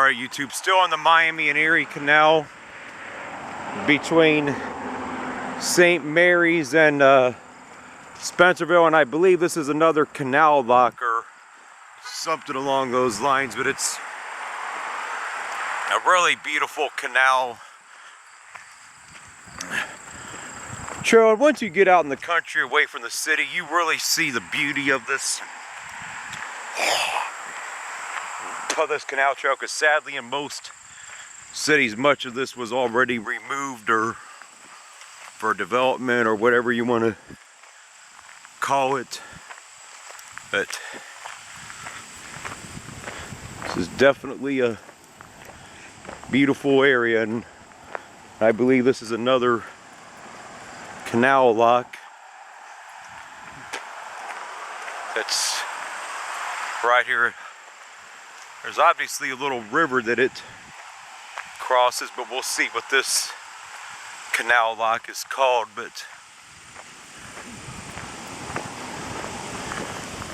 Alright YouTube, still on the Miami and Erie Canal between St. Mary's and Spencerville, and I believe this is another canal lock or something along those lines, but it's a really beautiful canal. Sure, once you get out in the country away from the city, you really see the beauty of this canal trail, because sadly in most cities much of this was already removed or for development or whatever you want to call it. But this is definitely a beautiful area, and I believe this is another canal lock that's right here. There's obviously a little river that it crosses, but we'll see what this canal lock is called. But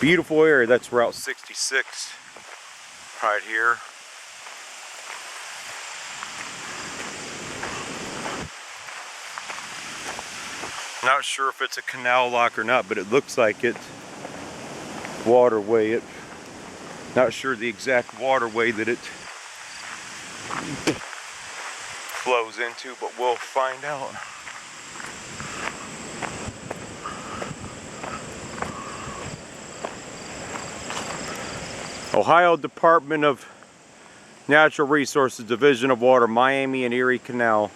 beautiful area. That's Route 66 right here. Not sure if it's a canal lock or not, but it looks like it. Waterway. Not sure the exact waterway that it flows into, but we'll find out. Ohio Department of Natural Resources, Division of Water, Miami and Erie Canal.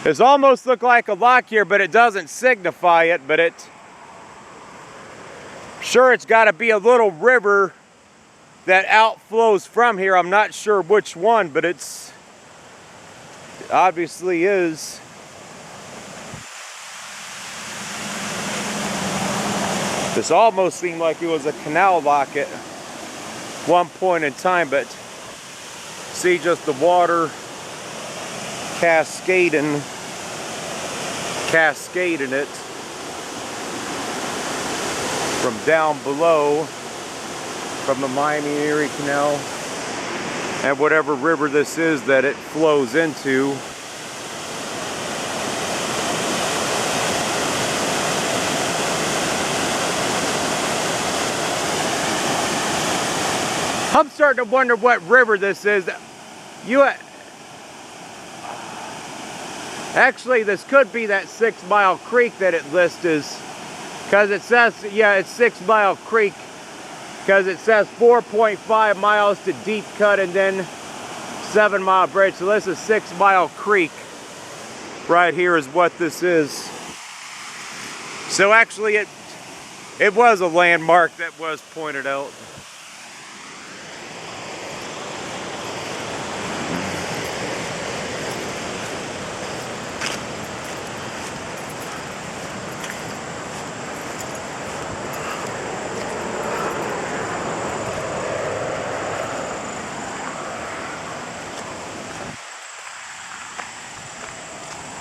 This almost looks like a lock here, but it doesn't signify it, but it sure, it's got to be a little river that outflows from here. I'm not sure which one, but it obviously is. This almost seemed like it was a canal lock at one point in time, but see just the water cascading it from down below, from the Miami and Erie Canal, and whatever river this is that it flows into. I'm starting to wonder what river this is. Actually, this could be that 6 Mile Creek that it lists as, because it says, yeah, it's 6 Mile Creek, because it says 4.5 miles to Deep Cut and then 7 Mile Bridge. So this is 6 Mile Creek right here is what this is. So actually it was a landmark that was pointed out.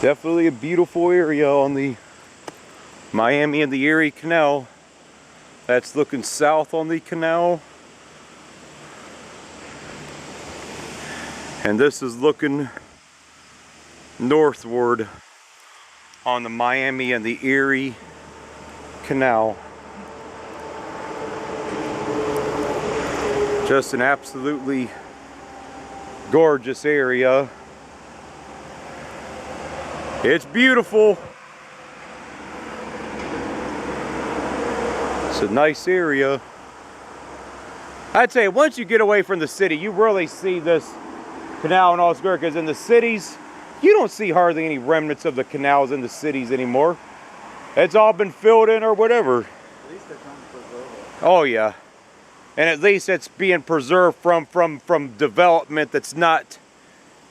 Definitely a beautiful area on the Miami and the Erie Canal. That's looking south on the canal. And this is looking northward on the Miami and the Erie Canal. Just an absolutely gorgeous area. It's beautiful. It's a nice area. I'd say once you get away from the city, you really see this canal in all its glory, because in the cities, you don't see hardly any remnants of the canals in the cities anymore. It's all been filled in or whatever. At least they're trying to preserve it. Oh yeah. And at least it's being preserved from development that's not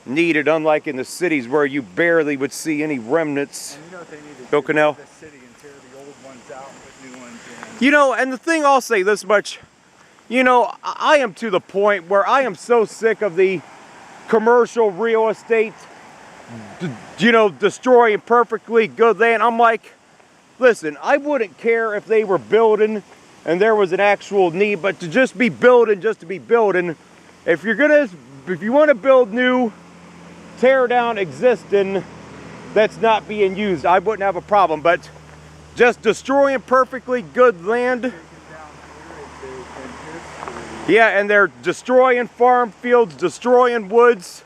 needed, unlike in the cities where you barely would see any remnants. And you know what they need to do? Canal. The city and tear the old ones out and put new ones in. You know, and the thing, I'll say this much, you know, I am to the point where I am so sick of the commercial real estate, you know, destroying perfectly good land. I'm like, listen, I wouldn't care if they were building and there was an actual need. But to just be building, just to be building, if you want to build new, tear down existing that's not being used, I wouldn't have a problem. But just destroying perfectly good land. Yeah, and they're destroying farm fields, destroying woods,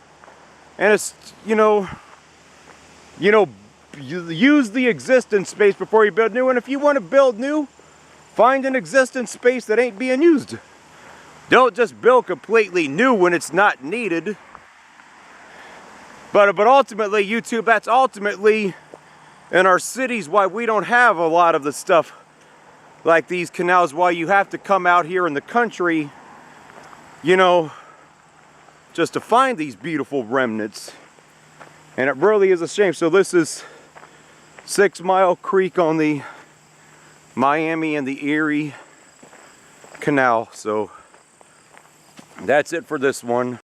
and it's, you use the existing space before you build new. And if you want to build new, find an existing space that ain't being used. Don't just build completely new when it's not needed. But ultimately, YouTube, that's ultimately in our cities why we don't have a lot of the stuff like these canals, why you have to come out here in the country, just to find these beautiful remnants. And it really is a shame. So this is 6 Mile Creek on the Miami and the Erie Canal. So that's it for this one.